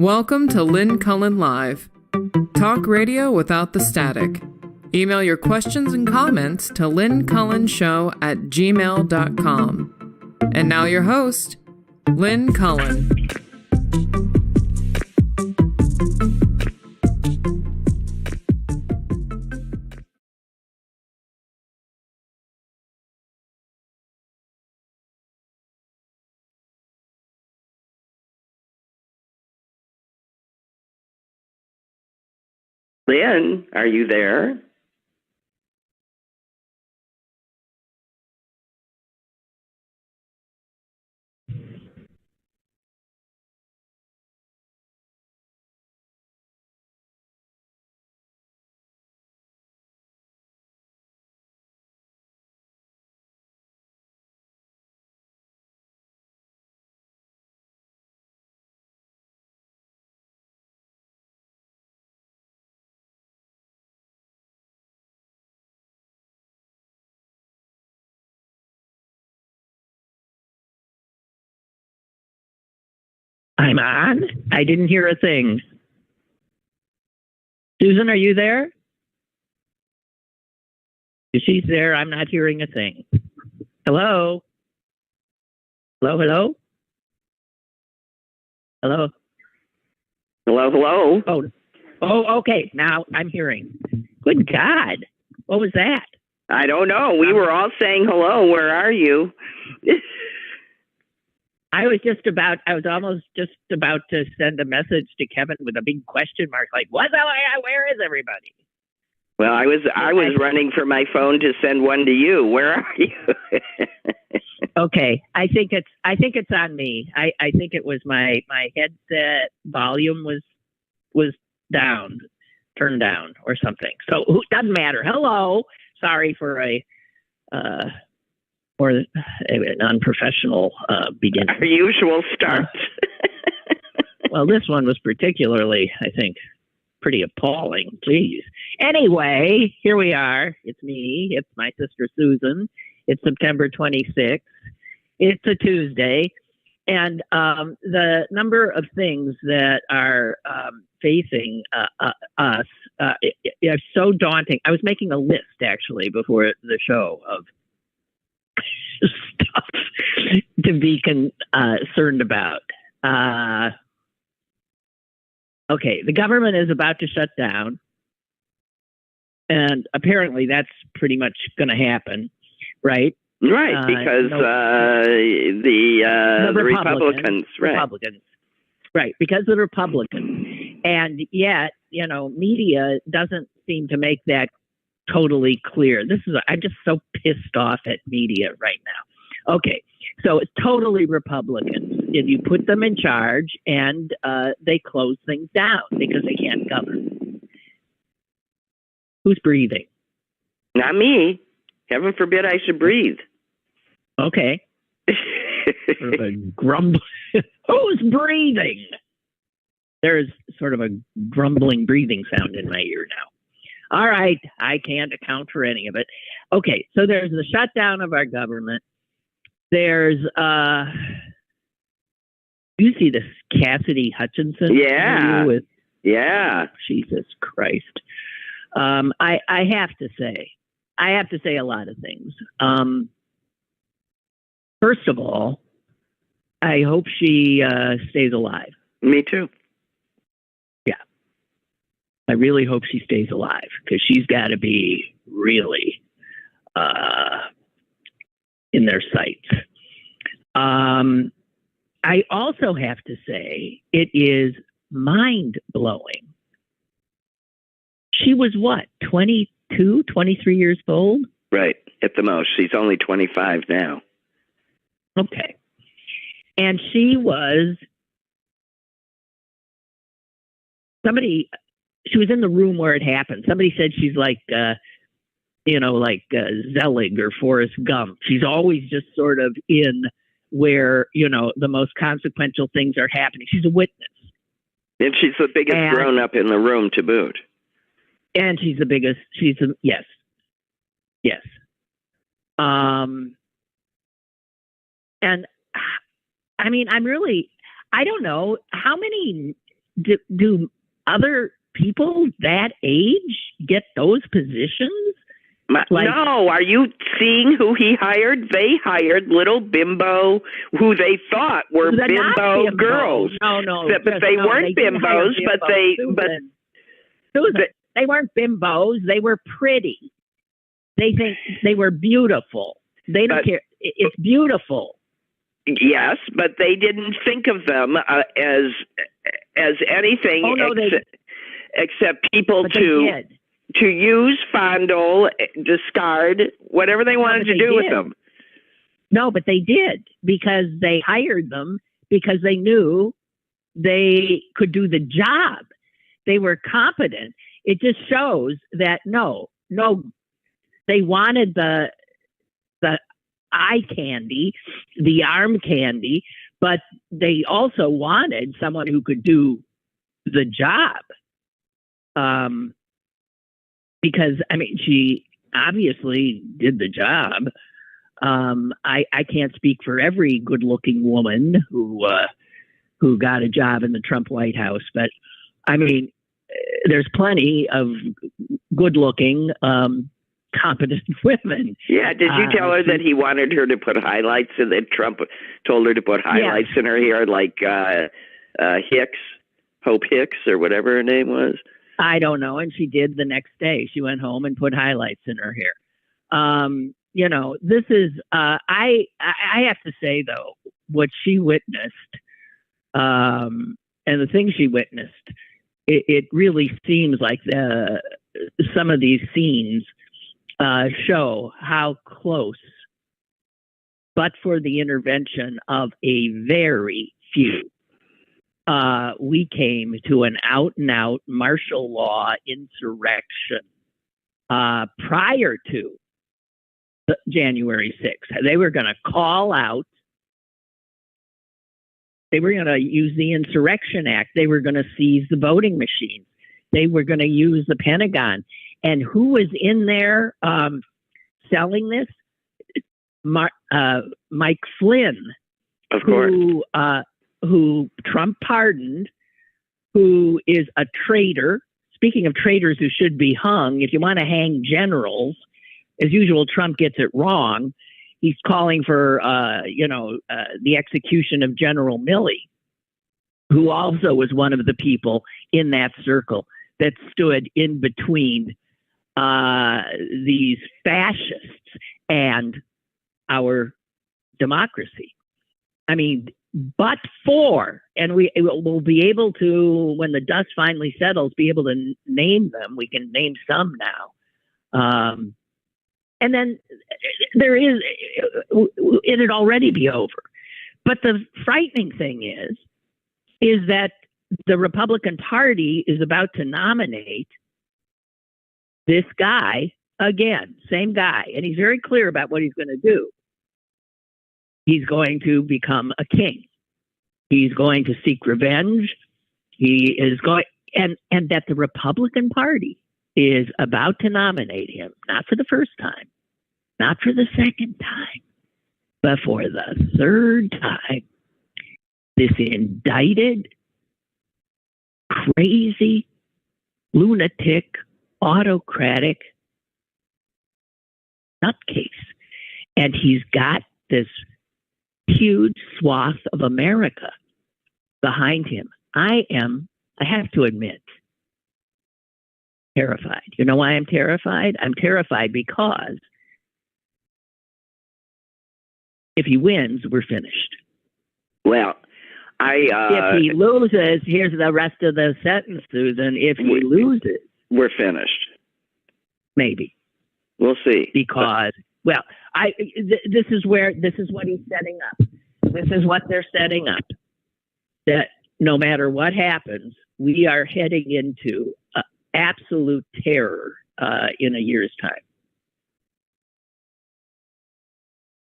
Welcome to Lynn Cullen Live. Talk radio without the static. Email your questions and comments to lynncullenshow@gmail.com. And now your host, Lynn Cullen. Lynn, are you there? I'm on. I didn't hear a thing. Susan, are you there? If she's there, I'm not hearing a thing. Hello? Hello, hello? Hello? Hello, hello. Oh, okay. Now I'm hearing. Good God. What was that? I don't know. We were all saying hello. Where are you? I was almost just about to send a message to Kevin with a big question mark, like, where is everybody? Well, I was running for my phone to send one to you. Where are you? Okay. I think it's on me. I think it was my headset volume was down, turned down or something. So it doesn't matter. Hello. Sorry for an unprofessional beginning. Our usual start. Well, this one was particularly, I think, pretty appalling. Jeez. Anyway, here we are. It's me. It's my sister Susan. It's September 26th. It's a Tuesday. And the number of things that are facing us is so daunting. I was making a list, actually, before the show of stuff to be concerned about. Okay, the government is about to shut down, and apparently that's pretty much going to happen, right? Right, because the Republicans, right, because the Republicans, and yet, media doesn't seem to make that totally clear. I'm just so pissed off at media right now. Okay, so it's totally Republicans. If you put them in charge, and they close things down because they can't govern. Who's breathing? Not me. Heaven forbid I should breathe. Okay. Sort of a grumble. Who's breathing? There's sort of a grumbling breathing sound in my ear now. All right, I can't account for any of it. Okay, so there's the shutdown of our government. There's, you see this Cassidy Hutchinson? Yeah. Yeah. Jesus Christ. I have to say a lot of things. First of all, I hope she stays alive. Me too. Yeah. I really hope she stays alive because she's got to be really in their sights. I also have to say it is mind-blowing. She was what, 22, 23 years old? Right, at the most. She's only 25 now. Okay. And she was she was in the room where it happened. Somebody said she's like, Zelig or Forrest Gump. She's always just sort of in where, the most consequential things are happening. She's a witness. And she's the biggest grown-up in the room to boot. And she's the biggest, yes. And I mean, I don't know how many do other people that age get those positions? No, are you seeing who he hired? They hired little bimbo who they thought were bimbo girls. No, but they weren't bimbos, Susan, they weren't bimbos. They were pretty. They think they were beautiful. They don't care. It's beautiful. Yes, but they didn't think of them as anything except people to use, fondle, discard, whatever they wanted to do with them. No, but they did, because they hired them because they knew they could do the job. They were competent. It just shows that no, they wanted the eye candy, the arm candy, but they also wanted someone who could do the job. Because, I mean, she obviously did the job. I can't speak for every good-looking woman who got a job in the Trump White House, but I mean, there's plenty of good-looking, competent women. Yeah, did you tell her that he wanted her to put highlights, and that Trump told her to put highlights in her hair, like Hope Hicks, or whatever her name was? I don't know, and she did the next day. She went home and put highlights in her hair. This is, I have to say, though, what she witnessed, and the things she witnessed, it really seems like some of these scenes show how close, but for the intervention of a very few, we came to an out-and-out martial law insurrection prior to January 6th. They were going to call out. They were going to use the Insurrection Act. They were going to seize the voting machines. They were going to use the Pentagon. And who was in there selling this? Mike Flynn, of course, who Trump pardoned, who is a traitor. Speaking of traitors who should be hung, if you want to hang generals, as usual, Trump gets it wrong. He's calling for, the execution of General Milley, who also was one of the people in that circle that stood in between these fascists and our democracy. I mean, but for, and we'll be able to, when the dust finally settles, be able to name them. We can name some now. And then it'd already be over. But the frightening thing is that the Republican Party is about to nominate this guy again, same guy. And he's very clear about what he's going to do. He's going to become a king. He's going to seek revenge. He is going, and that the Republican Party is about to nominate him, not for the first time, not for the second time, but for the third time. This indicted, crazy, lunatic, autocratic nutcase. And he's got this huge swath of America behind him. I have to admit, terrified. You know why I'm terrified? I'm terrified because if he wins, we're finished. Well, if he loses, here's the rest of the sentence, Susan. If he loses, we're finished. Maybe. We'll see. Because, this is what he's setting up. This is what they're setting up. That no matter what happens, we are heading into absolute terror in a year's time.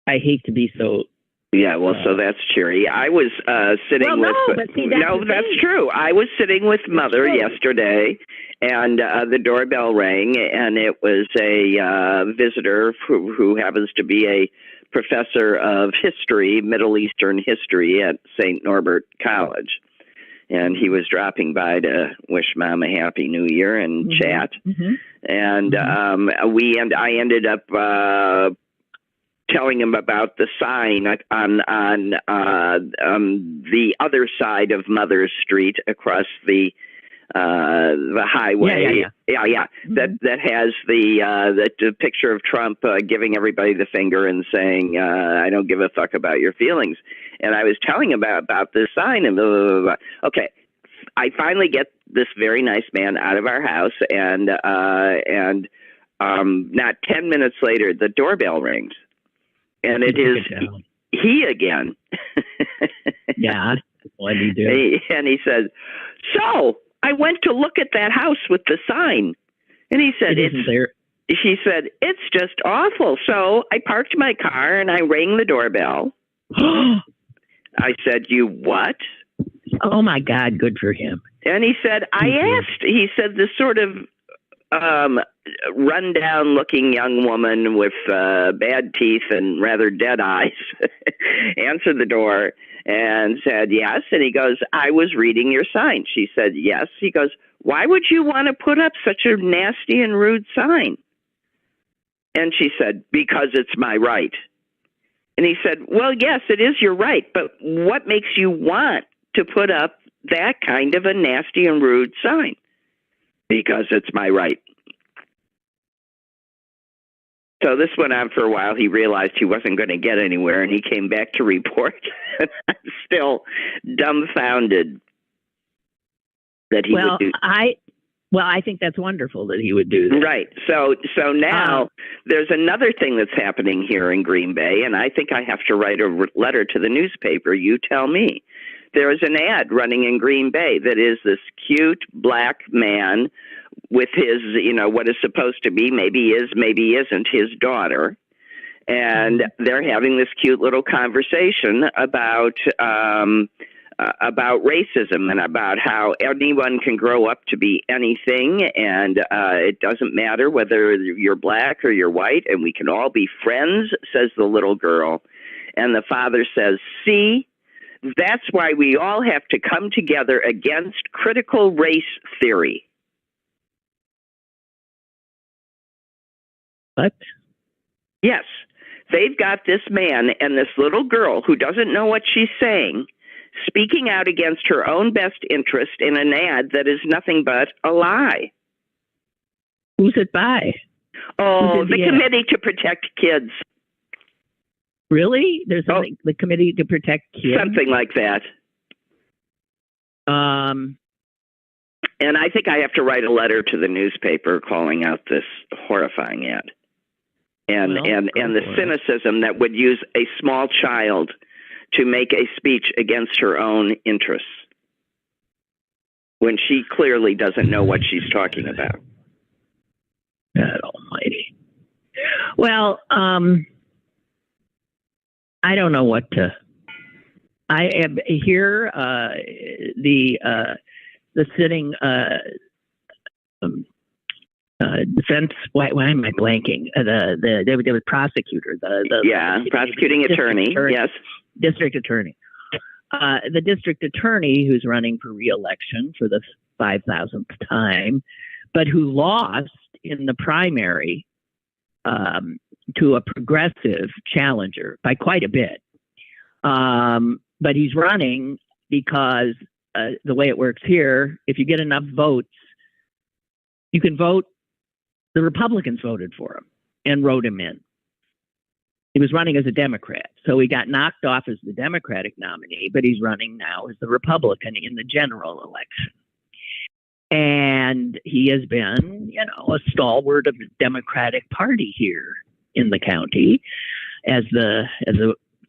I hate to be so. Yeah, well, so that's cheery. I was sitting with. That's true. I was sitting with Mother yesterday, and the doorbell rang, and it was a visitor who happens to be a professor of history, Middle Eastern history at St. Norbert College. and he was dropping by to wish Mom a happy New Year and chat. And I ended up telling him about the sign on the other side of Mother's Street across the highway. That has the picture of Trump giving everybody the finger and saying, I don't give a fuck about your feelings. And I was telling him about this sign and blah, blah, blah, blah. Okay, I finally get this very nice man out of our house, and not 10 minutes later, the doorbell rings, and it is he again. Yeah, what did he do? And he said, "So I went to look at that house with the sign," and he said, She said, "It's just awful." So I parked my car and I rang the doorbell. I said, "You what?" Oh my God, good for him. And he said, he said, this sort of rundown looking young woman with bad teeth and rather dead eyes answered the door and said, "Yes." And he goes, "I was reading your sign." She said, "Yes." He goes, "Why would you want to put up such a nasty and rude sign?" And she said, "Because it's my right." And he said, "Well, yes, it is your right, but what makes you want to put up that kind of a nasty and rude sign?" "Because it's my right." So this went on for a while. He realized he wasn't going to get anywhere, and he came back to report. I'm still dumbfounded that he would do. I think that's wonderful that he would do that. Right. So now there's another thing that's happening here in Green Bay, and I think I have to write a letter to the newspaper. You tell me. There is an ad running in Green Bay that is this cute black man with his, what is supposed to be, maybe is, maybe isn't, his daughter. And they're having this cute little conversation about racism and about how anyone can grow up to be anything, and it doesn't matter whether you're black or you're white, and we can all be friends, says the little girl. And the father says, "See, that's why we all have to come together against critical race theory." What? Yes. They've got this man and this little girl who doesn't know what she's saying, speaking out against her own best interest in an ad that is nothing but a lie. Who's it by? Oh, the Committee to Protect Kids. Really? There's the Committee to Protect Kids? Something like that. And I think I have to write a letter to the newspaper calling out this horrifying ad. And the cynicism that would use a small child to make a speech against her own interests when she clearly doesn't know what she's talking about. God almighty. Well, I don't know what to. I am here. The sitting defense. Why am I blanking? The prosecutor. Prosecuting attorney. Yes, district attorney. The district attorney who's running for re-election for the 5,000th time, but who lost in the primary to a progressive challenger by quite a bit. But he's running because the way it works here, if you get enough votes, you can vote. The Republicans voted for him and wrote him in. He was running as a Democrat, so he got knocked off as the Democratic nominee, but he's running now as the Republican in the general election. And he has been, a stalwart of the Democratic Party here in the county as a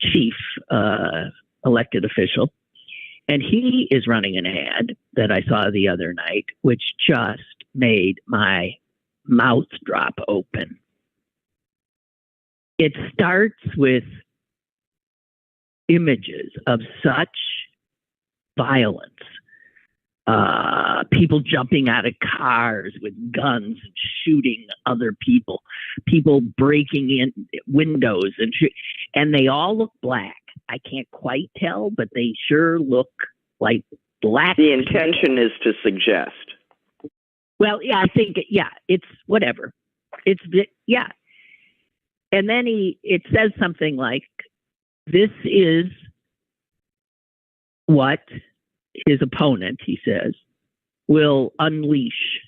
chief elected official. And he is running an ad that I saw the other night, which just made my mouth drop open. It starts with images of such violence. People jumping out of cars with guns and shooting other people. People breaking in windows and they all look black. I can't quite tell, but they sure look like black. The intention is to suggest. Well, yeah, I think, it's whatever. Yeah. And then it says something like, this is what his opponent, he says, will unleash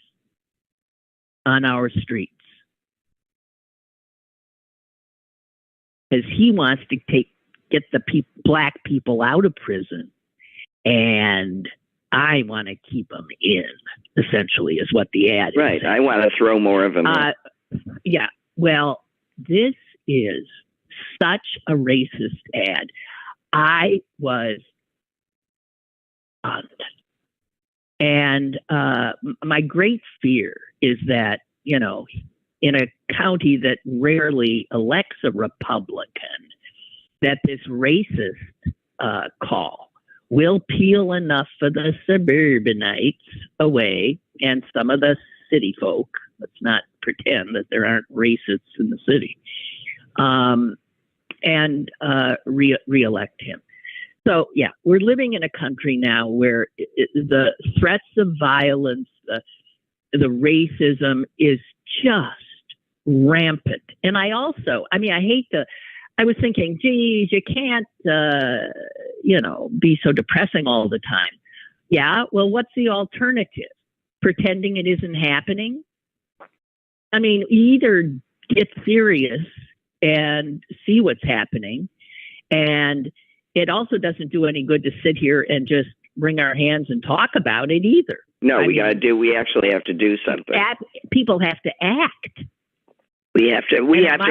on our streets. Because he wants to get the black people out of prison, and I want to keep them in, essentially, is what the ad is. Right. I want to throw more of them in. Yeah. Well, this is such a racist ad. I was stunned. And my great fear is that, in a county that rarely elects a Republican, that this racist call will peel enough for the suburbanites away and some of the city folk. Let's not pretend that there aren't racists in the city. And reelect him. So, yeah, we're living in a country now where the threats of violence, the racism is just rampant. And I was thinking, geez, you can't, be so depressing all the time. Yeah, well, what's the alternative? Pretending it isn't happening? I mean, either get serious and see what's happening, and it also doesn't do any good to sit here and just wring our hands and talk about it either. No, we actually have to do something. People have to act. We have to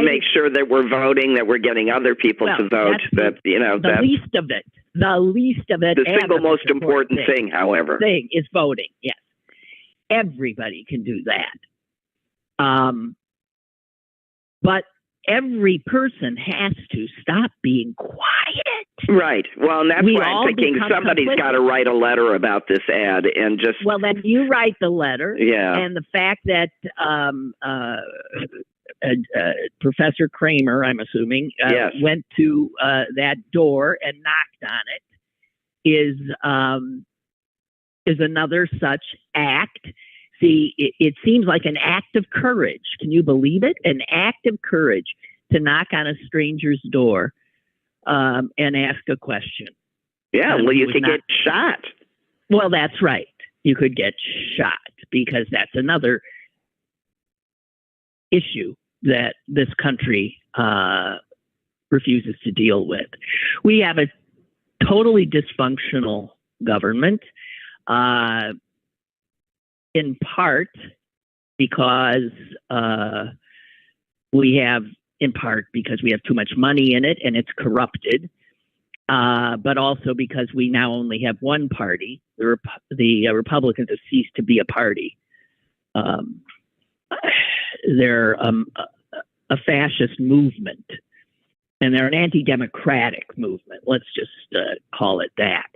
make sure that we're voting, that we're getting other people to vote. The least of it. The least of it. The single most important thing, however, is voting. Yes, everybody can do that. But every person has to stop being quiet. Right. Well, and that's why I'm thinking somebody's got to write a letter about this ad and just. Well, then you write the letter. Yeah. And the fact that Professor Kramer, I'm assuming, yes, went to that door and knocked on it is another such act. See, it seems like an act of courage. Can you believe it? An act of courage to knock on a stranger's door and ask a question. Yeah, well, you could get shot. Well, that's right. You could get shot because that's another issue that this country refuses to deal with. We have a totally dysfunctional government. In part because we have too much money in it and it's corrupted, but also because we now only have one party. The Republicans have ceased to be a party. They're a fascist movement, and they're an anti-democratic movement. Let's just call it that.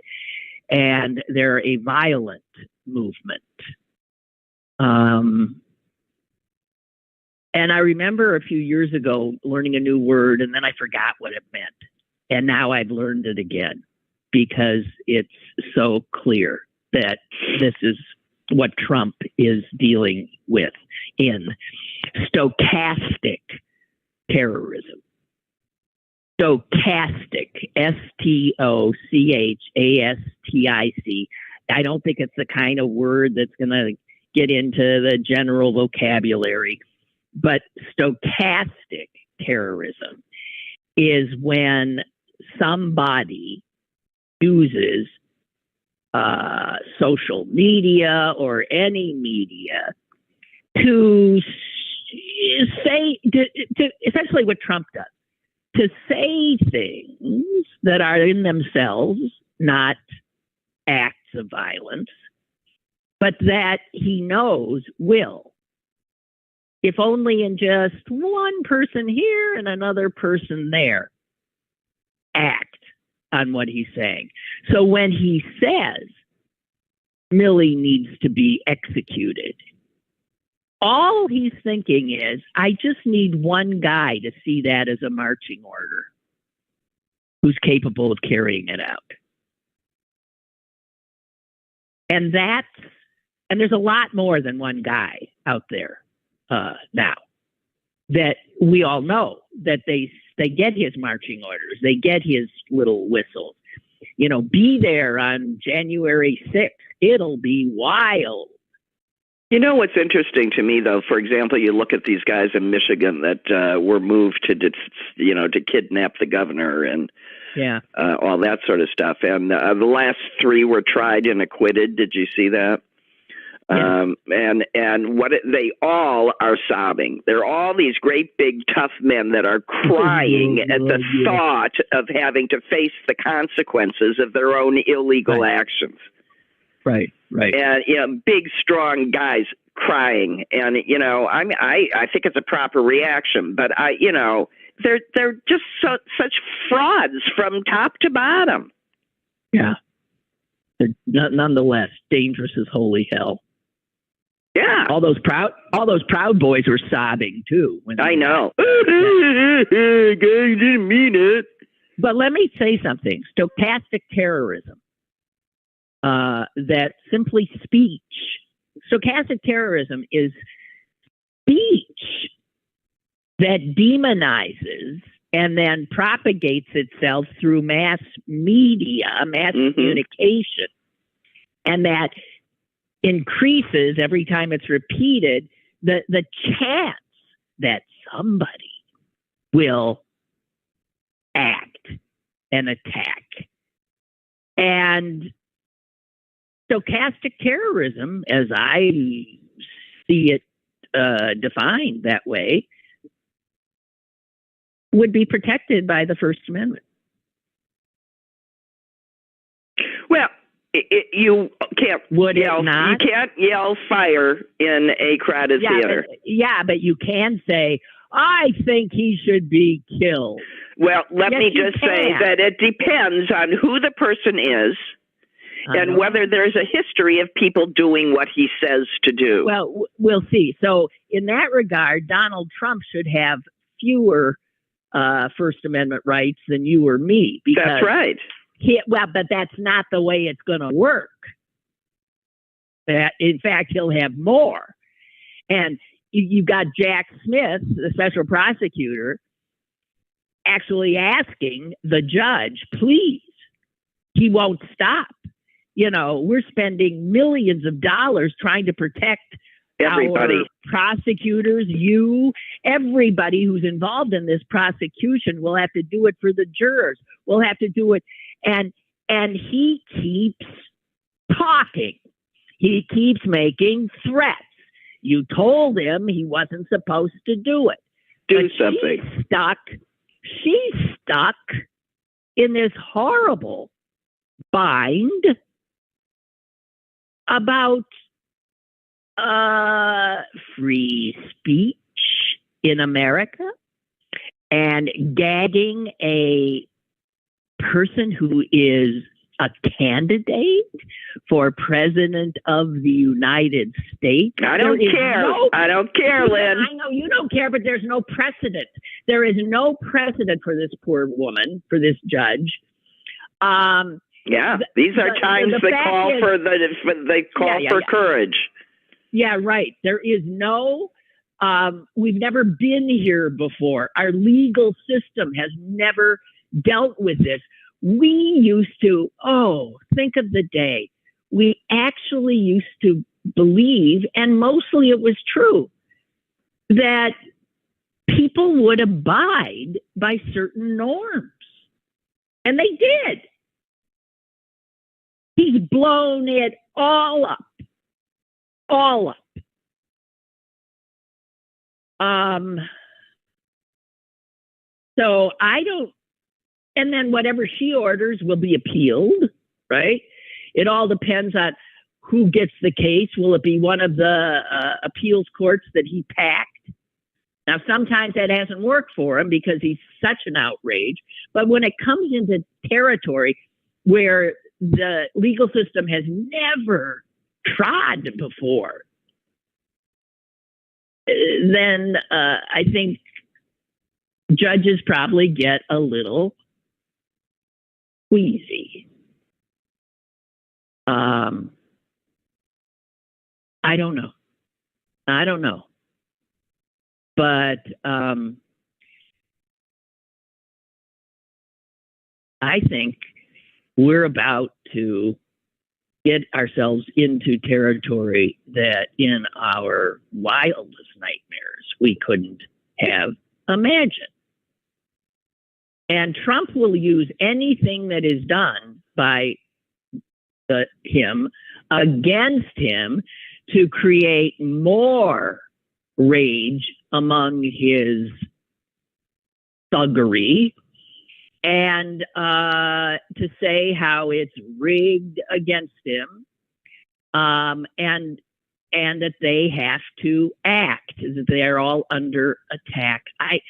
And they're a violent movement. And I remember a few years ago learning a new word, and then I forgot what it meant. And now I've learned it again because it's so clear that this is what Trump is dealing with in stochastic terrorism. Stochastic, Stochastic. I don't think it's the kind of word that's going to get into the general vocabulary, but stochastic terrorism is when somebody uses social media or any media to say, to essentially what Trump does, to say things that are in themselves not acts of violence, but that he knows will, if only in just one person here and another person there, act on what he's saying. So when he says Millie needs to be executed, all he's thinking is, I just need one guy to see that as a marching order who's capable of carrying it out. And there's a lot more than one guy out there now that we all know that they get his marching orders. They get his little whistles. Be there on January 6th. It'll be wild. What's interesting to me, though, for example, you look at these guys in Michigan that were moved to kidnap the governor and all that sort of stuff. And the last 3 were tried and acquitted. Did you see that? Yeah. And they all are sobbing. They're all these great big tough men that are crying at the thought of having to face the consequences of their own illegal actions. Right. And big strong guys crying. And I think it's a proper reaction. But they're just such frauds from top to bottom. Yeah. They're nonetheless dangerous as holy hell. Yeah, all those proud boys were sobbing too. I know. I didn't mean it. But let me say something: stochastic terrorism. That simply speech. Stochastic terrorism is speech that demonizes and then propagates itself through mass media, mass communication, and that increases every time it's repeated the chance that somebody will act and attack. And stochastic terrorism, as I see it defined that way, would be protected by the First Amendment. Well, you can't yell. You can't yell fire in a crowded theater. But you can say, "I think he should be killed." Well, let me just say that it depends on who the person is and whether there's a history of people doing what he says to do. Well, we'll see. So, in that regard, Donald Trump should have fewer First Amendment rights than you or me. That's right. But that's not the way it's going to work. In fact, he'll have more. And you've got Jack Smith, the special prosecutor, actually asking the judge, please, he won't stop. We're spending millions of dollars trying to protect everybody. Our prosecutors, everybody who's involved in this prosecution will have to do it for the jurors. We'll have to do it. And he keeps talking. He keeps making threats. You told him he wasn't supposed to do it. Do something. She's stuck in this horrible bind about free speech in America and gagging a person who is a candidate for president of the United States. I don't care. I don't care, Lynn. I know you don't care, but there's no precedent. There is no precedent for this poor woman, for this judge. These are times that call for courage. Yeah, right. There is no. We've never been here before. Our legal system has never dealt with this. We used to, think of the day. We actually used to believe, and mostly it was true, that people would abide by certain norms. And they did. He's blown it all up. All up. So I don't, and then whatever she orders will be appealed, right? It all depends on who gets the case. Will it be one of the appeals courts that he packed? Now, sometimes that hasn't worked for him because he's such an outrage. But when it comes into territory where the legal system has never trod before, then I think judges probably get a little queasy. I don't know. But I think we're about to get ourselves into territory that in our wildest nightmares we couldn't have imagined. And Trump will use anything that is done by him against him to create more rage among his thuggery, and to say how it's rigged against him, and that they have to act, that they're all under attack. I,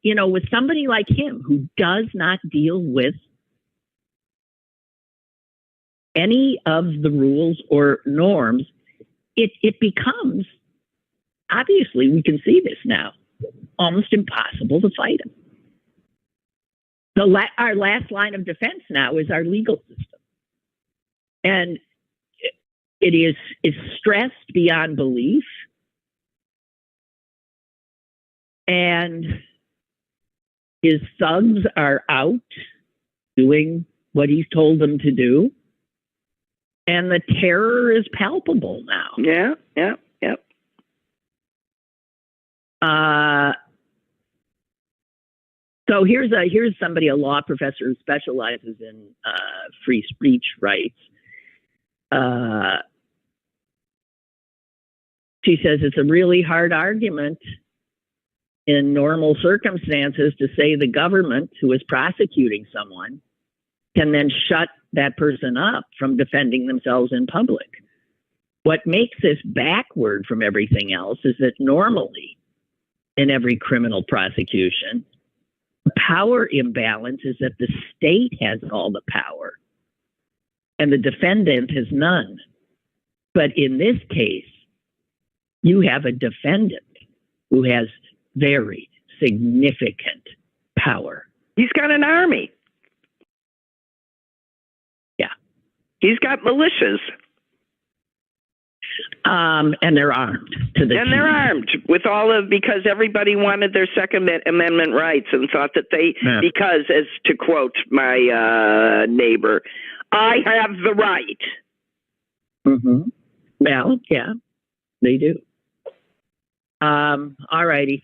with somebody like him who does not deal with any of the rules or norms, it becomes, obviously, we can see this now, almost impossible to fight him. Our last line of defense now is our legal system. And it is stressed beyond belief. And his thugs are out doing what he's told them to do. And the terror is palpable now. Yeah. So here's somebody, a law professor who specializes in free speech rights. She says it's a really hard argument in normal circumstances to say the government who is prosecuting someone can then shut that person up from defending themselves in public. What makes this backward from everything else is that normally in every criminal prosecution, the power imbalance is that the state has all the power and the defendant has none. But in this case, you have a defendant who has very significant power. He's got an army. Yeah. He's got militias. And they're armed to the And they're armed with because everybody wanted their Second Amendment rights and thought that because, as to quote my neighbor, I have the right. Mm-hmm. Well, yeah, they do. All righty.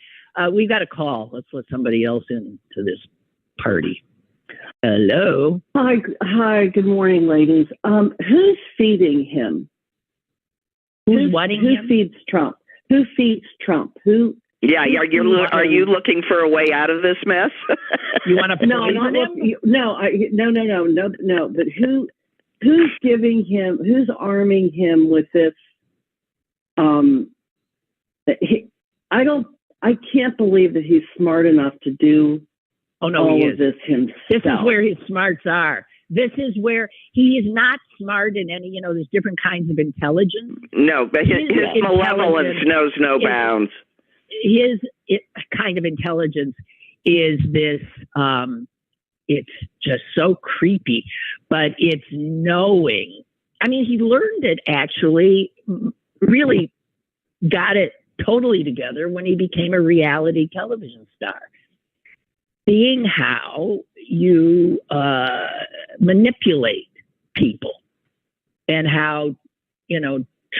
We've got a call. Let's let somebody else into this party. Hello. Hi. Good morning, ladies. Who's feeding him? Who feeds Trump? Who feeds Trump? Who? Yeah. Are you looking for a way out of this mess? You want to? No. But who's giving him? Who's arming him with this? I can't believe that he's smart enough to do all of this himself. This is where his smarts are. This is where he is not smart in any, there's different kinds of intelligence. No, but his malevolence knows no bounds. His kind of intelligence is this, it's just so creepy, but it's knowing. I mean, he learned it actually, really got it totally together when he became a reality television star. Seeing how you manipulate people and how,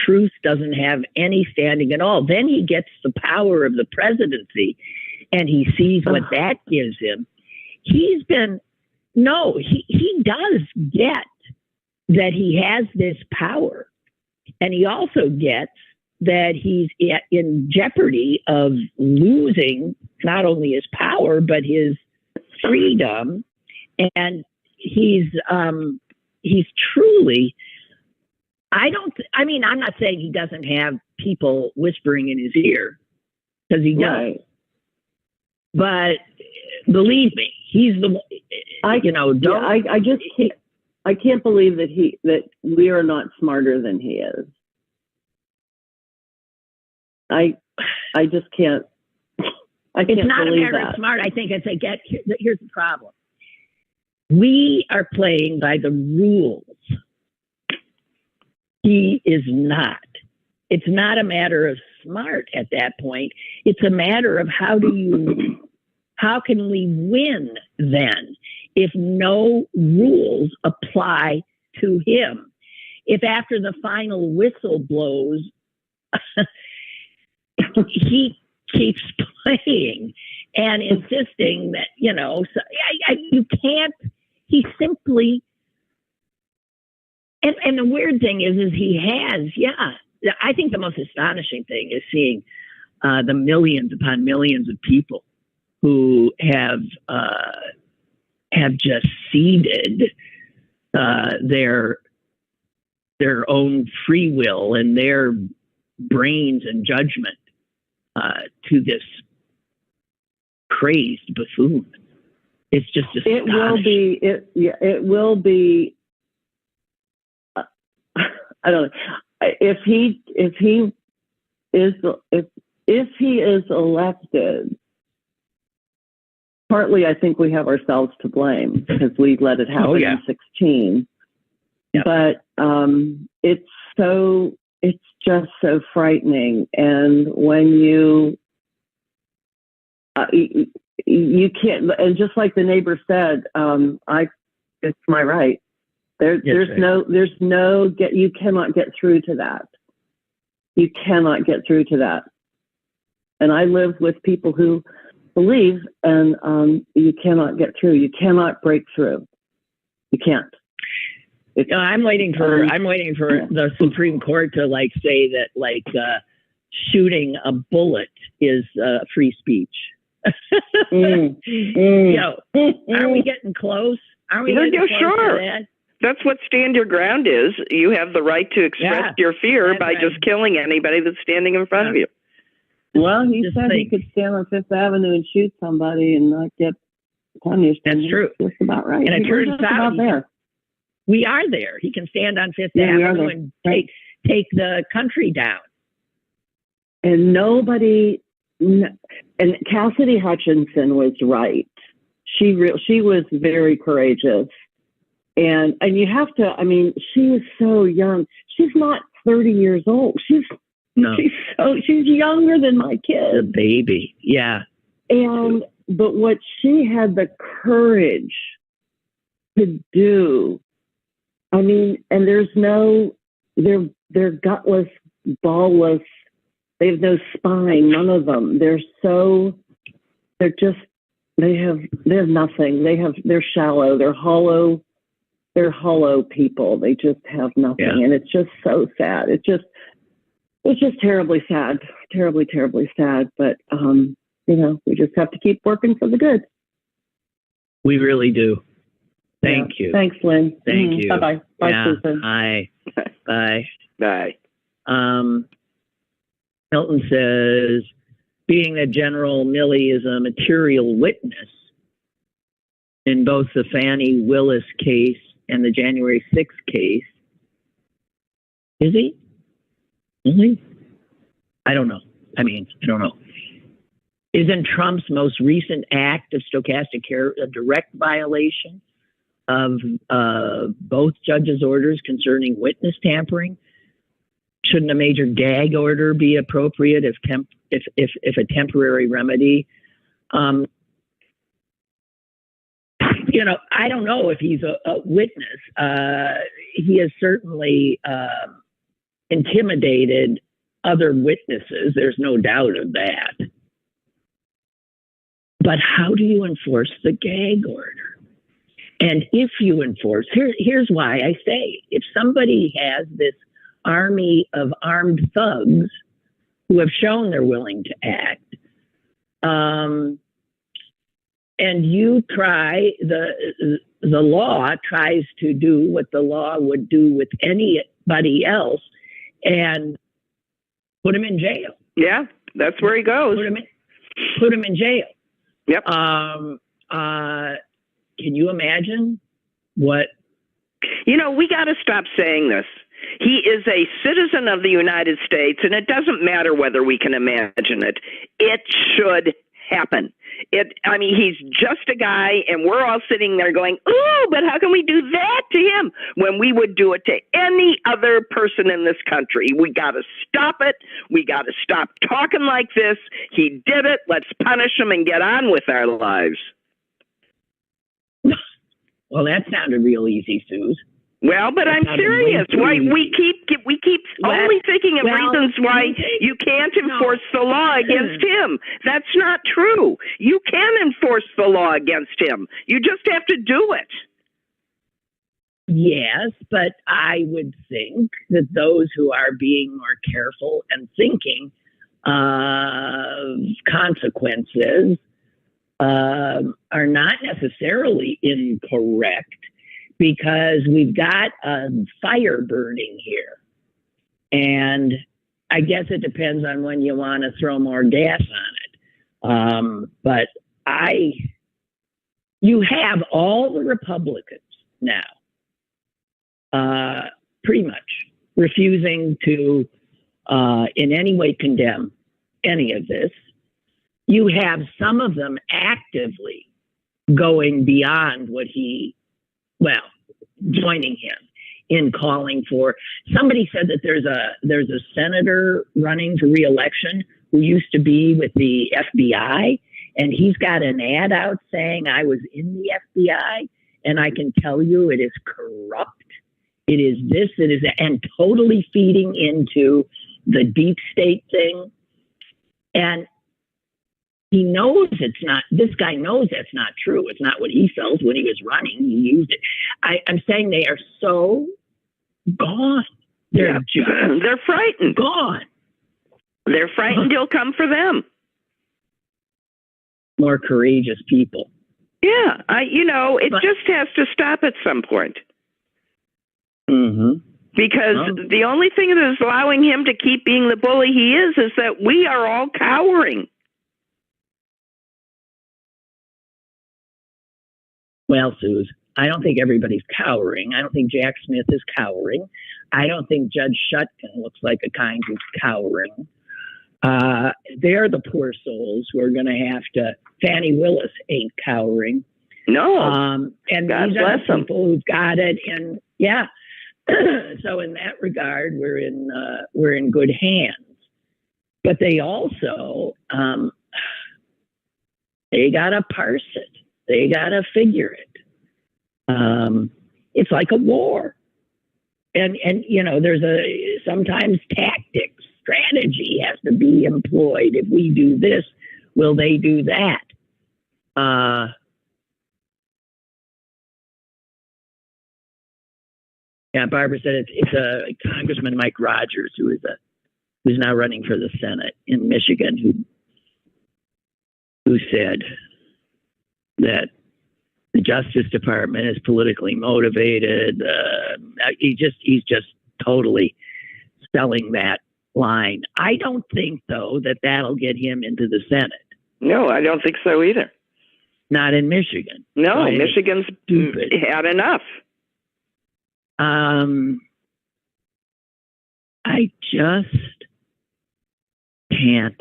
truth doesn't have any standing at all. Then he gets the power of the presidency and he sees what that gives him. He does get that he has this power, and he also gets that he's in jeopardy of losing not only his power, but his freedom. And he's truly, I'm not saying he doesn't have people whispering in his ear, because he does. Right. But believe me, he's I can't believe that we are not smarter than he is. I just can't. It's not a matter of smart. I think here's the problem. We are playing by the rules. He is not. It's not a matter of smart at that point. It's a matter of how can we win then if no rules apply to him? If after the final whistle blows, he keeps playing and insisting that, you can't, he simply, and the weird thing is he has, I think the most astonishing thing is seeing the millions upon millions of people who have just ceded their own free will and their brains and judgment to this crazed buffoon. It's just astonishing. It will be. I don't know if he is elected. Partly, I think we have ourselves to blame because we let it happen in 2016. Yeah. But it's just so frightening, and when you can't, and just like the neighbor said, it's my right. You cannot get through to that. You cannot get through to that. And I live with people who believe, and you cannot get through. You cannot break through. You can't. I'm waiting for the Supreme Court to say that shooting a bullet is free speech. Aren't we getting close? Aren't we getting close to that? That's what stand your ground is. You have the right to express your fear by just killing anybody that's standing in front of you. Well, he said he could stand on Fifth Avenue and shoot somebody and not get punished. That's true. That's about right. And it turns out there. We are there. He can stand on Fifth Avenue and take the country down. And and Cassidy Hutchinson was right. She was very courageous. And you have to, she is so young. She's not 30 years old. She's younger than my kid. The baby. Yeah. But what she had the courage to do, and they're gutless, ballless. They have no spine, none of them. They have nothing. They're shallow. They're hollow people. They just have nothing. And it's just so sad. It's just terribly sad, terribly, terribly sad. But, we just have to keep working for the good. We really do. Thank you. Thanks, Lynn. Thank you. Bye-bye. Bye, Susan. Bye. Bye. Bye. Milton says, being that General Milley is a material witness in both the Fannie Willis case and the January 6th case, is he? Really? I don't know. I don't know. Isn't Trump's most recent act of stochastic care a direct violation of both judges' orders concerning witness tampering? Shouldn't a major gag order be appropriate if a temporary remedy? I don't know if he's a witness. He has certainly intimidated other witnesses. There's no doubt of that. But how do you enforce the gag order? And if you enforce, here's why I say, if somebody has this army of armed thugs who have shown they're willing to act, and you try, the law tries to do what the law would do with anybody else and put him in jail. Yeah, that's where he goes. Put him in jail. Yep. Can you imagine what? We got to stop saying this. He is a citizen of the United States, and it doesn't matter whether we can imagine it. It should happen. He's just a guy, and we're all sitting there going, "Ooh, but how can we do that to him when we would do it to any other person in this country? We got to stop it. We got to stop talking like this. He did it. Let's punish him and get on with our lives." Well, that sounded real easy, Suze. Well, but I'm serious. Why we keep only thinking of reasons why you can't enforce the law against him. That's not true. You can enforce the law against him. You just have to do it. Yes, but I would think that those who are being more careful and thinking of consequences are not necessarily incorrect, because we've got a fire burning here. And I guess it depends on when you want to throw more gas on it. But you have all the Republicans now pretty much refusing to in any way condemn any of this. You have some of them actively going beyond what joining him in calling for. Somebody said that there's a senator running for re-election who used to be with the FBI, and he's got an ad out saying, "I was in the FBI, and I can tell you it is corrupt. It is this, it is that," and totally feeding into the deep state thing. And he knows it's not, this guy knows that's not true. It's not what he felt when he was running. He used it. I'm saying they are so gone. They're frightened. Gone. They're frightened he'll come for them. More courageous people. Yeah. It just has to stop at some point. Mm-hmm. Because the only thing that is allowing him to keep being the bully he is that we are all cowering. Well, Suze, I don't think everybody's cowering. I don't think Jack Smith is cowering. I don't think Judge Shutkin looks like a kind who's cowering. They're the poor souls who are going to have to. Fannie Willis ain't cowering. No. And God these are bless them. people who've got it. And yeah. So in that regard, we're in good hands. But they also they got to parse it. They got to figure it. It's like a war. And there's sometimes tactics, strategy has to be employed. If we do this, will they do that? Barbara said it's Congressman Mike Rogers who's now running for the Senate in Michigan who said that the Justice Department is politically motivated. He's just totally selling that line. I don't think, though, that'll get him into the Senate. No, I don't think so either. Not in Michigan. No, Michigan's had enough. I just can't.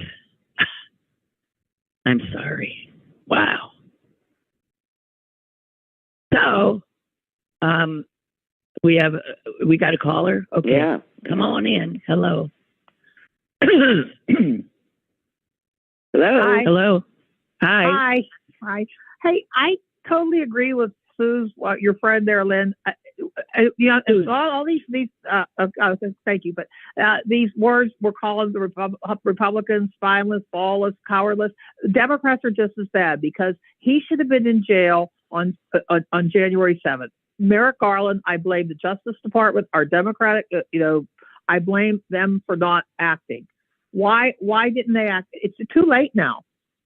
I'm sorry. Wow. So, we got a caller? Okay. Yeah. Come on in. Hello. Hello. Hi. Hello. Hi. Hi. Hey, I totally agree with Suze, your friend there, Lynn. All these thank you, but these words we're calling the Republicans spineless, ballless, cowardless. Democrats are just as bad, because he should have been in jail on January 7th. Merrick Garland, I blame the Justice Department, our Democratic, I blame them for not acting. Why didn't they act? It's too late now.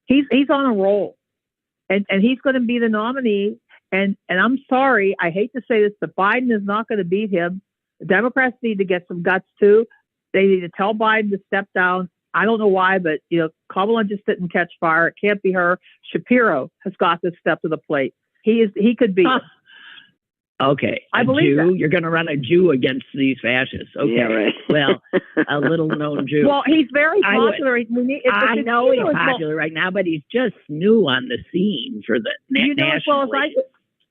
He's on a roll, and he's going to be the nominee. And I'm sorry, I hate to say this, but Biden is not going to beat him. The Democrats need to get some guts too. They need to tell Biden to step down. I don't know why, but Kamala just didn't catch fire. It can't be her. Shapiro has got to step to the plate. He could be. Okay, I believe Jew. That. You're going to run a Jew against these fascists. Okay, yeah, right. Well, a little-known Jew. Well, he's very popular. I know he's popular right now, but he's just new on the scene for the national. As well as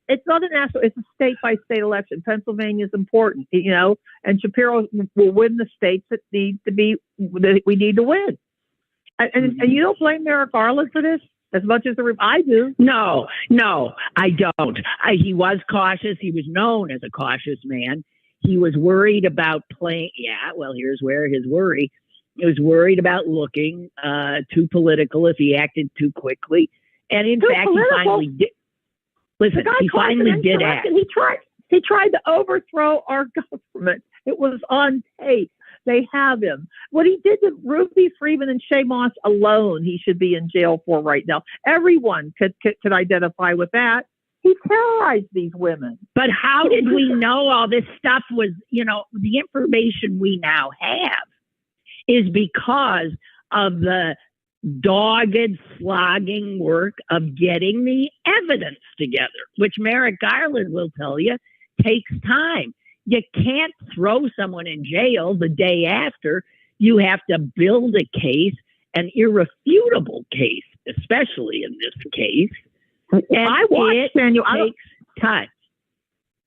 it's not a national; it's a state-by-state election. Pennsylvania is important, and Shapiro will win the states that we need to win. And you don't blame Merrick Garland for this as much as I do. No, I don't. He was cautious. He was known as a cautious man. He was worried about playing. Yeah, well, here's where his worry. He was worried about looking too political if he acted too quickly. And in fact, he finally did. Listen, he finally did act. He tried to overthrow our government. It was on tape. They have him. What he did to Ruby Freeman and Shay Moss alone, he should be in jail for right now. Everyone could identify with that. He terrorized these women. But how did we know all this stuff was, the information we now have is because of the dogged, slogging work of getting the evidence together, which Merrick Garland will tell you takes time. You can't throw someone in jail the day after. You have to build a case, an irrefutable case, especially in this case. And I watched it takes time.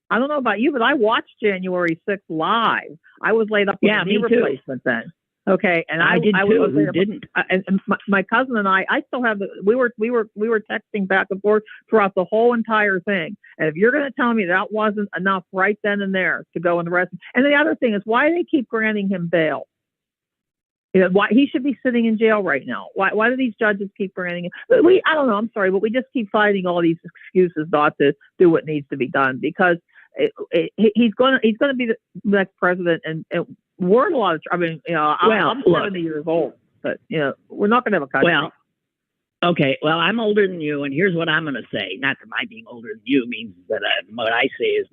I don't know about you, but I watched January 6th live. I was laid up with a knee replacement then. Okay, and I did too. Who didn't? And my cousin and I still have we were texting back and forth throughout the whole entire thing. And if you're going to tell me that wasn't enough right then and there to go in the rest, and the other thing is why do they keep granting him bail? Why he should be sitting in jail right now? Why do these judges keep granting him? I don't know. I'm sorry, but we just keep finding all these excuses not to do what needs to be done because he's going to be the next president and we're in a lot of trouble. I'm 70 years old, but we're not going to have a country. Well, okay. Well, I'm older than you, and here's what I'm going to say. Not that my being older than you means that what I say is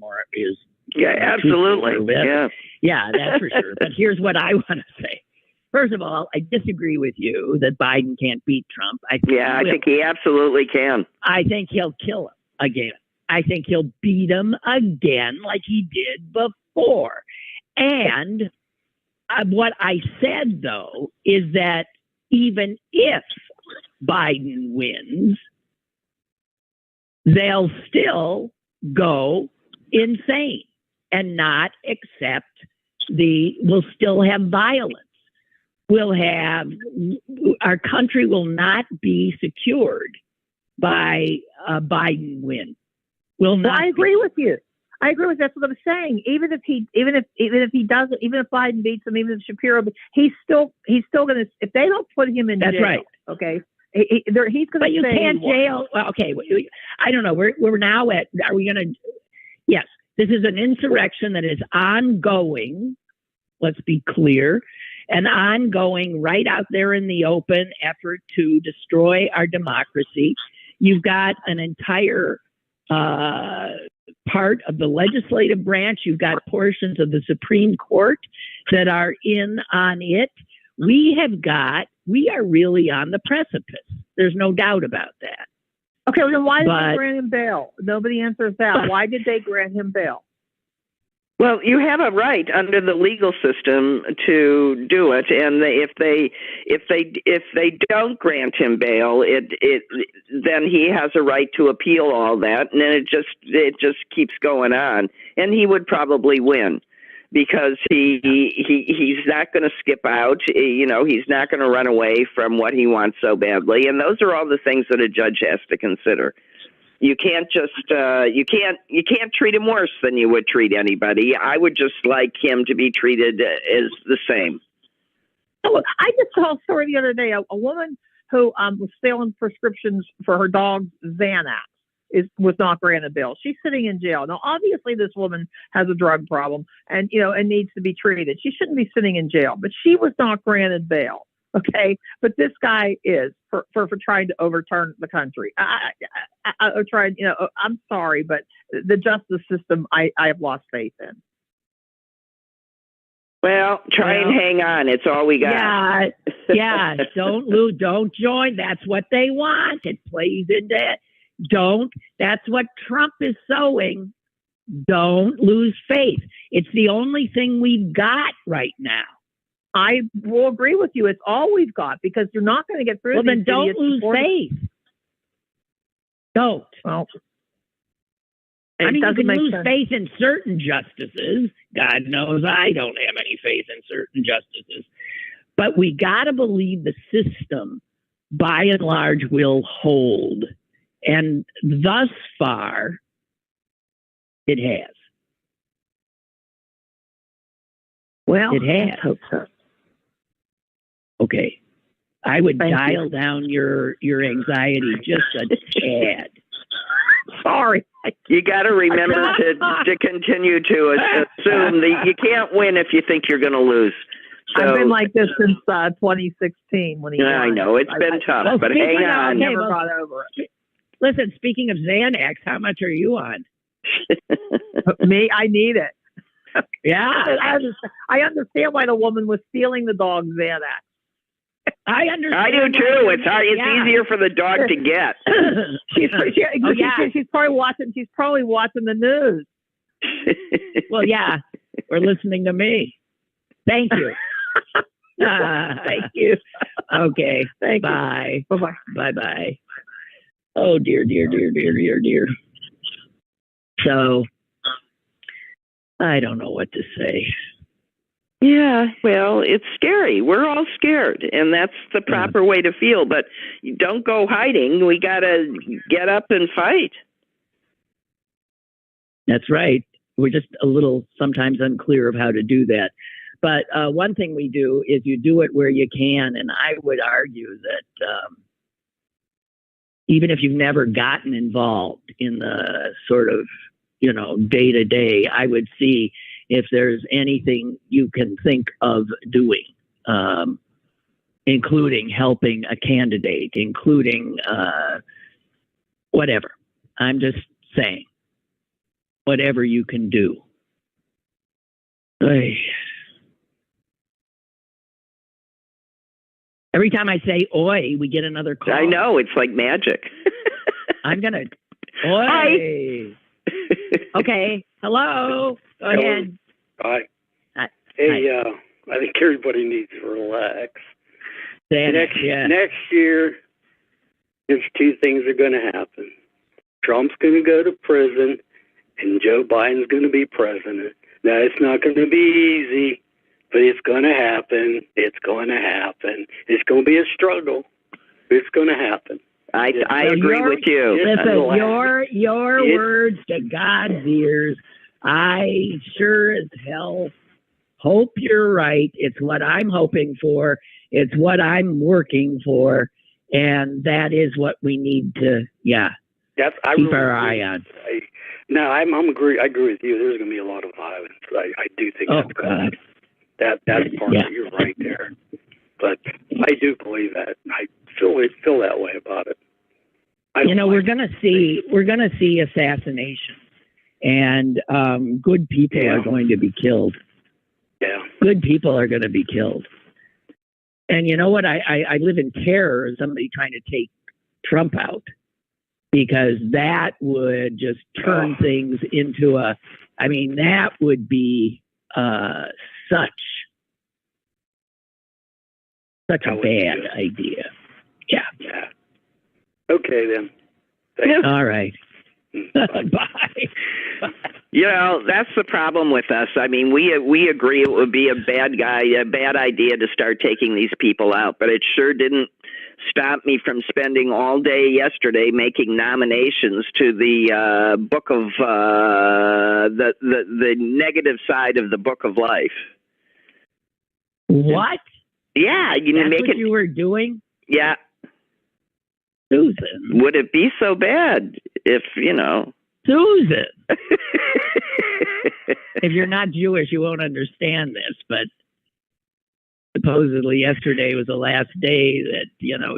yeah, absolutely, yeah, that's for sure. But here's what I want to say. First of all, I disagree with you that Biden can't beat Trump. I think he absolutely can. I think he'll kill him again. I think he'll beat him again like he did before. And what I said, though, is that even if Biden wins, they'll still go insane and not accept we'll still have violence. Our country will not be secured by a Biden win. I agree with you. I agree with that's what I'm saying. Even if Biden beats him, even if Shapiro, he's still going to. If they don't put him in jail, that's right. Okay, he's going to. But you can't jail. Well, okay, I don't know. We're now at. Are we going to? Yes, this is an insurrection that is ongoing. Let's be clear, an ongoing, right out there in the open effort to destroy our democracy. You've got an entire part of the legislative branch. You've got portions of the Supreme Court that are in on it. We are really on the precipice. There's no doubt about that. Okay, well then why did they grant him bail? Nobody answers that. Why did they grant him bail? Well, you have a right under the legal system to do it, and if they don't grant him bail, then he has a right to appeal all that, and then it just keeps going on, and he would probably win because he's not going to skip out. He's not going to run away from what he wants so badly, and those are all the things that a judge has to consider. You can't just you can't treat him worse than you would treat anybody. I would just like him to be treated as the same. Look, I just saw a story the other day. A woman who was selling prescriptions for her dog Xanax was not granted bail. She's sitting in jail now. Obviously, this woman has a drug problem and needs to be treated. She shouldn't be sitting in jail, but she was not granted bail. Okay, but this guy is for trying to overturn the country. I tried, I'm sorry, but the justice system, I have lost faith in. Well, try and hang on. It's all we got. Yeah. Don't join. That's what they want. It plays into it. That's what Trump is sowing. Don't lose faith. It's the only thing we've got right now. I will agree with you. It's all we've got because you're not going to get through. Well, then don't lose faith. Don't. Well, I mean, you can lose faith in certain justices. God knows I don't have any faith in certain justices. But we got to believe the system, by and large, will hold. And thus far, it has. Well, it has. I hope so. Okay. I would dial down your anxiety just a tad. Sorry. You got to remember to continue to assume that you can't win if you think you're going to lose. So, I've been like this since 2016 when he won. I know it's been tough, but hang on. I never got over it. Listen, speaking of Xanax, how much are you on? Me, I need it. Yeah, I understand why the woman was stealing the dog's Xanax. I understand. I do too. It's hard. It's easier for the dog to get. She's probably watching the news. Well, yeah, or listening to me. Thank you. Thank you. Okay. Bye. Bye. Bye. Oh dear. So I don't know what to say. Yeah, well, it's scary. We're all scared, and that's the proper way to feel. But you don't go hiding. We got to get up and fight. That's right. We're just a little sometimes unclear of how to do that. But one thing we do is you do it where you can. And I would argue that even if you've never gotten involved in the sort of, day to day, I would see if there's anything you can think of doing, including helping a candidate, including whatever. I'm just saying, whatever you can do. Every time I say "oi," we get another call. I know, it's like magic. I'm gonna oi. Hi. Okay. Hello. Go ahead. Hi. Hey, I think everybody needs to relax. Next year, there's two things are going to happen. Trump's going to go to prison, and Joe Biden's going to be president. Now, it's not going to be easy, but it's going to happen. It's going to happen. It's going to be a struggle. It's going to happen. I agree with you. Listen, your words to God's ears. I sure as hell hope you're right. It's what I'm hoping for. It's what I'm working for. And that is what we need to, keep our eye on. I agree with you. There's going to be a lot of violence. I do think that's going to that's part of it. You're right there. But I do believe that. I feel that way about it. We're going to see assassinations, and good people are going to be killed. Yeah. Good people are going to be killed. And you know what? I live in terror of somebody trying to take Trump out, because that would just turn things into that would be such a bad idea. Yeah. Okay, then. All right. Bye. That's the problem with us. I mean, we agree it would be a bad idea to start taking these people out, but it sure didn't stop me from spending all day yesterday making nominations to the book of the negative side of the book of life. What? Yeah, That's what you were doing? Yeah. Susan. Would it be so bad if, Susan. If you're not Jewish, you won't understand this, but supposedly yesterday was the last day that,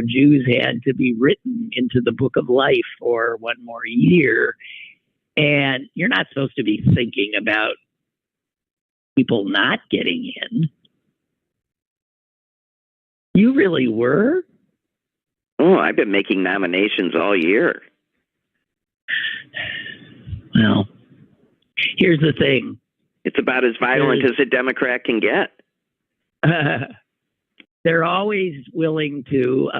Jews had to be written into the book of life for one more year. And you're not supposed to be thinking about people not getting in. You really were? Oh, I've been making nominations all year. Well, Here's the thing. It's about as violent as a Democrat can get. They're always willing to,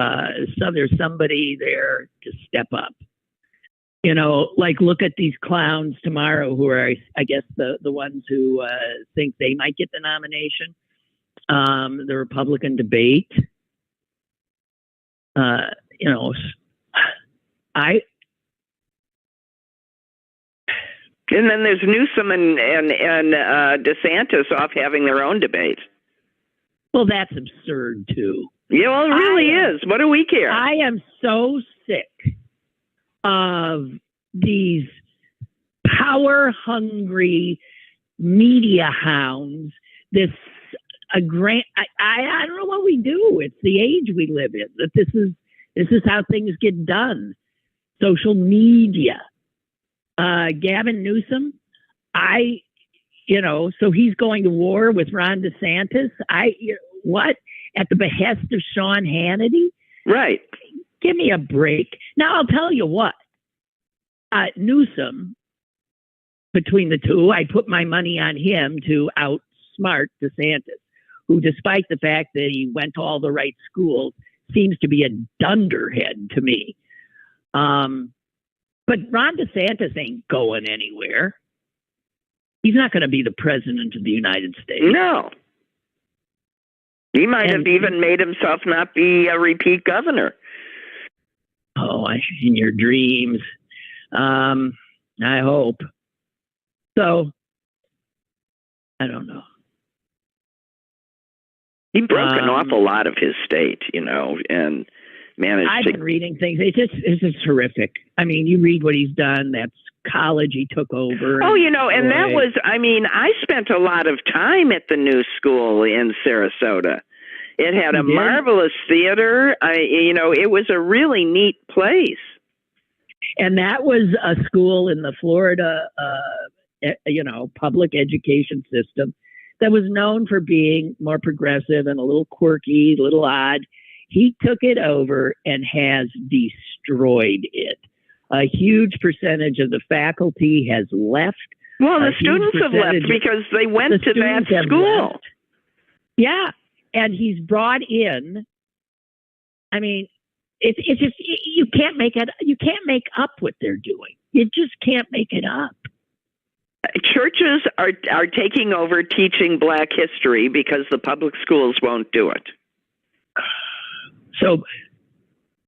so there's somebody there to step up. You know, like look at these clowns tomorrow who are, I guess, the ones who think they might get the nomination. The Republican debate. You know, And then there's Newsom and DeSantis off having their own debate. Well, that's absurd too. Yeah, well, it really is. What do we care? I am so sick of these power-hungry media hounds. I don't know what we do. It's the age we live in. That this is how things get done. Social media. Gavin Newsom, so he's going to war with Ron DeSantis. What? At the behest of Sean Hannity? Right. Give me a break. Now, I'll tell you what. Newsom, between the two, I put my money on him to outsmart DeSantis, who, despite the fact that he went to all the right schools, seems to be a dunderhead to me. But Ron DeSantis ain't going anywhere. He's not going to be the president of the United States. No. He might have even made himself not be a repeat governor. Oh, in your dreams. I hope. So, I don't know. He broke an awful lot of his state, and managed I've been reading things. It's just horrific. I mean, you read what he's done. That's college he took over. Oh, and that was, I spent a lot of time at the new school in Sarasota. It had a marvelous theater. It was a really neat place. And that was a school in the Florida, public education system that was known for being more progressive and a little quirky, a little odd. He took it over and has destroyed it. A huge percentage of the faculty has left. Well, the students have left because they went to that school. Yeah. And he's brought in, it's just, you can't make up what they're doing. You just can't make it up. Churches are taking over teaching Black history because the public schools won't do it. So,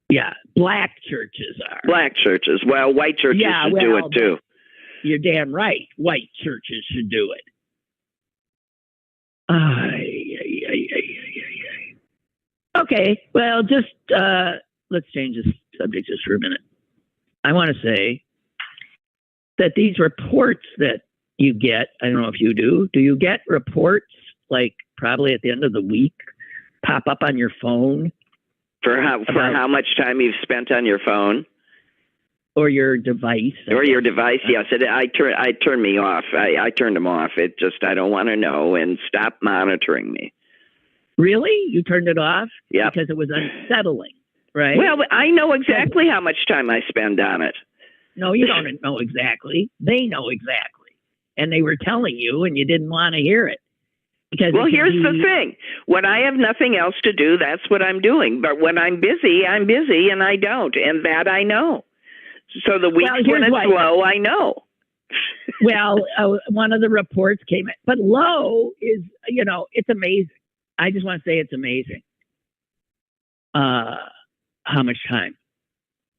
yeah, Black churches are. Black churches. Well, white churches should do it too. You're damn right. White churches should do it. Okay, well, just let's change the subject just for a minute. I want to say that these reports that you get, I don't know if you do you get reports like probably at the end of the week pop up on your phone? For how much time you've spent on your phone? Or your device. Yes. I turned me off. I turned them off. It just, I don't want to know, and stop monitoring me. Really? You turned it off? Yeah. Because it was unsettling, right? Well, I know exactly how much time I spend on it. No, you don't know exactly. They know exactly. And they were telling you, and you didn't want to hear it. Well, here's the thing. When I have nothing else to do, that's what I'm doing. But when I'm busy, and I don't. And that I know. So the weeks when it's low, I know. Well, one of the reports came in. But low is, it's amazing. I just want to say it's amazing how much time.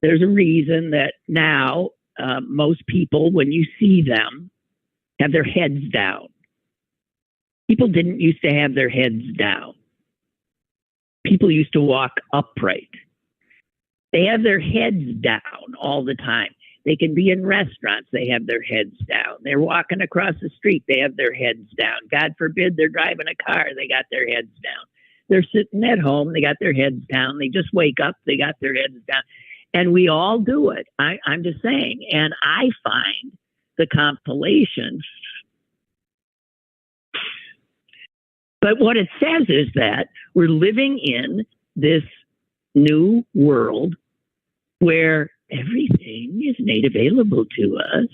There's a reason that now most people, when you see them, have their heads down. People didn't used to have their heads down. People used to walk upright. They have their heads down all the time. They can be in restaurants. They have their heads down. They're walking across the street. They have their heads down. God forbid they're driving a car. They got their heads down. They're sitting at home. They got their heads down. They just wake up. They got their heads down. And we all do it. I'm just saying. And I find the compilation. But what it says is that we're living in this new world where everything is made available to us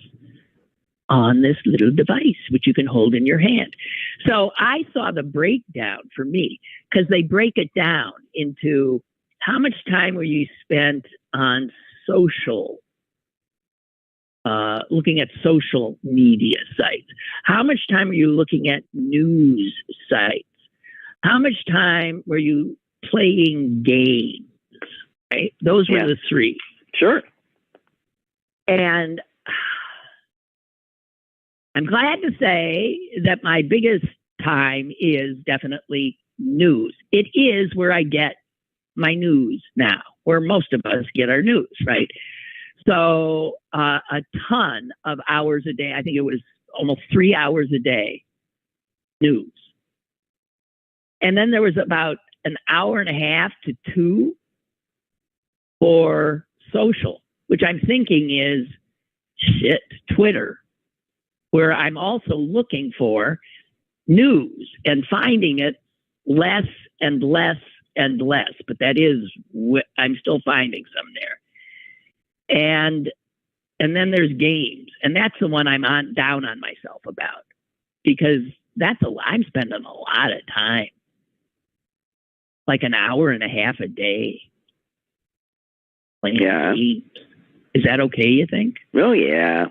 on this little device, which you can hold in your hand. So I saw the breakdown for me, because they break it down into how much time were you spent on social, looking at social media sites? How much time were you looking at news sites? How much time were you playing games? Right? Those were the three. Sure. And I'm glad to say that my biggest time is definitely news. It is where I get my news now, where most of us get our news, right? So a ton of hours a day. I think it was almost 3 hours a day news. And then there was about an hour and a half to 2 for social, which I'm thinking is Twitter, where I'm also looking for news and finding it less and less and less. But that is, I'm still finding some there. And then there's games. And that's the one I'm down on myself about, because I'm spending a lot of time, like an hour and a half a day playing games. Is that okay, you think? Oh, yeah.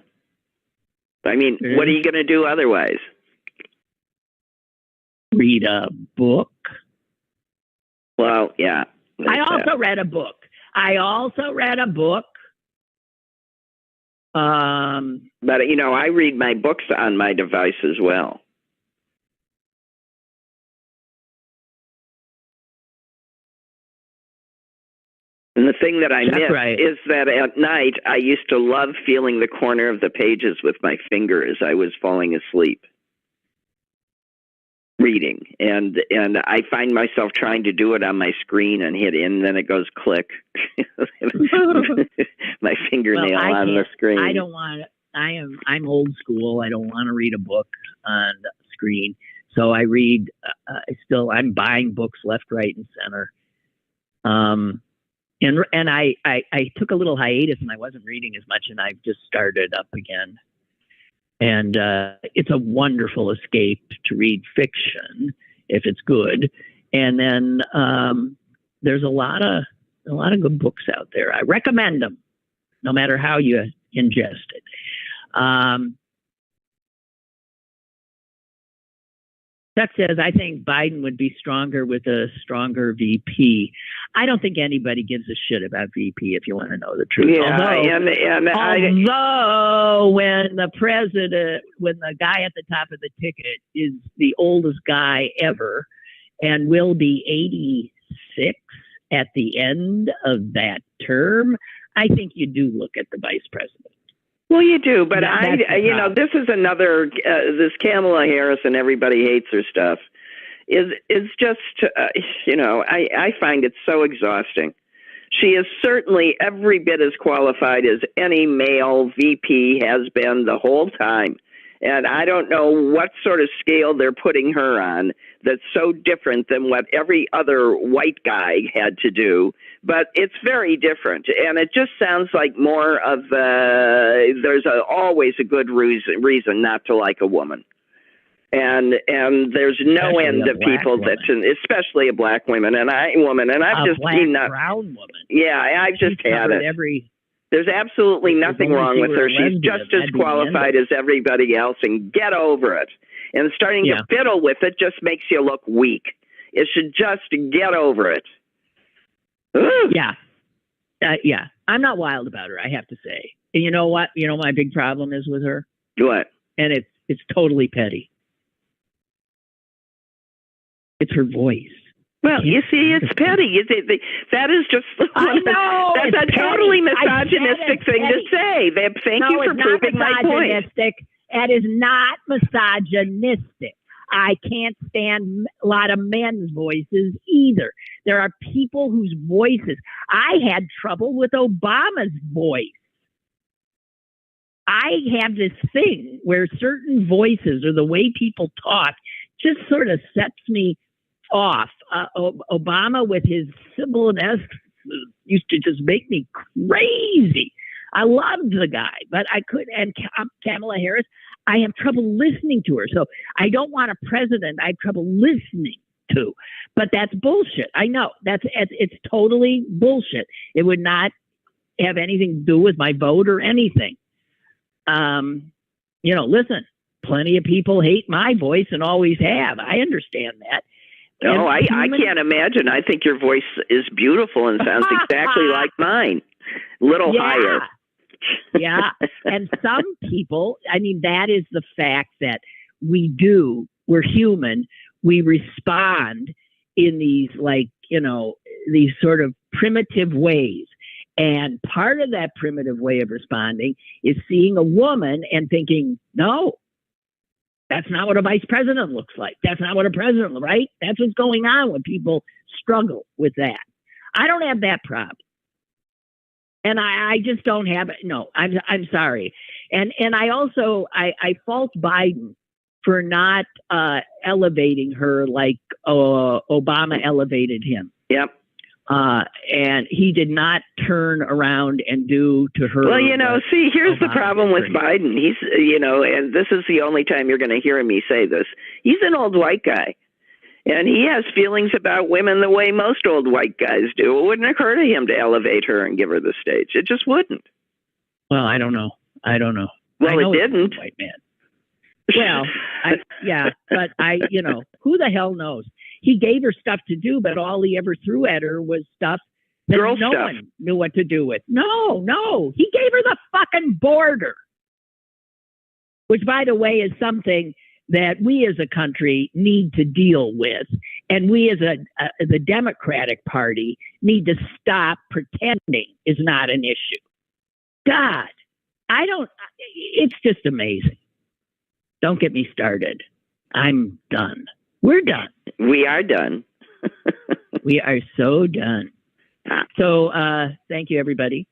I mean, what are you going to do otherwise? Read a book. Well, yeah. I also read a book. But, I read my books on my device as well. And the thing that I miss is that at night, I used to love feeling the corner of the pages with my finger as I was falling asleep reading. And I find myself trying to do it on my screen and hit in, then it goes click. My fingernail on the screen. I don't want to. I'm old school. I don't want to read a book on the screen. So I read, I'm buying books left, right, and center. And I took a little hiatus and I wasn't reading as much, and I've just started up again. And it's a wonderful escape to read fiction if it's good. And then there's a lot of good books out there. I recommend them, no matter how you ingest it. Chuck says, I think Biden would be stronger with a stronger VP. I don't think anybody gives a shit about VP, if you want to know the truth. Yeah, although when the guy at the top of the ticket is the oldest guy ever and will be 86 at the end of that term, I think you do look at the vice president. Well, you do, but this is another, this Kamala Harris and everybody hates her stuff is just, I find it so exhausting. She is certainly every bit as qualified as any male VP has been the whole time. And I don't know what sort of scale they're putting her on that's so different than what every other white guy had to do. But it's very different. And it just sounds like more of there's always a good reason not to like a woman. And there's no end of people especially a black woman and I've just seen that. Brown woman. Yeah, I've just had it. There's absolutely nothing wrong with her. She's just as qualified as everybody else, and get over it. And starting to fiddle with it just makes you look weak. It should just get over it. Yeah. I'm not wild about her, I have to say. And you know what? You know my big problem is with her? What? And it's totally petty. It's her voice. Well, you see, it's petty. That is just that's a totally misogynistic thing to say. Thank you for proving my point. That is not misogynistic. I can't stand a lot of men's voices either. There are people whose voices. I had trouble with Obama's voice. I have this thing where certain voices or the way people talk just sort of sets me off. Obama with his Sybil-esque used to just make me crazy. I loved the guy, but I couldn't. And Kamala Harris, I have trouble listening to her. So I don't want a president I have trouble listening to. But that's bullshit. I know it's totally bullshit. It would not have anything to do with my vote or anything. Listen, plenty of people hate my voice and always have. I understand that. No, I can't imagine. I think your voice is beautiful and sounds exactly like mine. Little higher. Yeah. And some people, that is the fact that we're human. We respond in these these sort of primitive ways. And part of that primitive way of responding is seeing a woman and thinking, no, that's not what a vice president looks like. That's not what a president looks like, right? That's what's going on when people struggle with that. I don't have that problem. And I just don't have it. No, I'm sorry. And I also, I fault Biden for not elevating her like Obama elevated him. Yep. And he did not turn around and do to her. Well, here's the problem with Biden. He's, and this is the only time you're going to hear me say this. He's an old white guy. And he has feelings about women the way most old white guys do. It wouldn't occur to him to elevate her and give her the stage. It just wouldn't. Well, I don't know. Well, it didn't. White man. Well, but who the hell knows? He gave her stuff to do, but all he ever threw at her was stuff that one knew what to do with. No. He gave her the fucking border. Which, by the way, is something that we as a country need to deal with. And we as the Democratic Party need to stop pretending is not an issue. God, it's just amazing. Don't get me started. I'm done. We're done. We are done. We are so done. So thank you, everybody.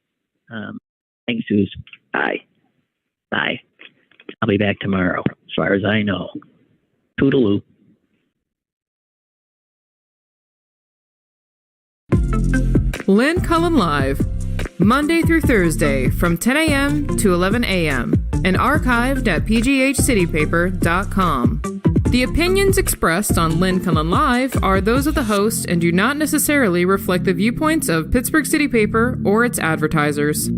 Thanks, Suze. Bye. Bye. I'll be back tomorrow, as far as I know. Toodaloo. Lynn Cullen Live, Monday through Thursday from 10 a.m. to 11 a.m. and archived at pghcitypaper.com. The opinions expressed on Lynn Cullen Live are those of the host and do not necessarily reflect the viewpoints of Pittsburgh City Paper or its advertisers.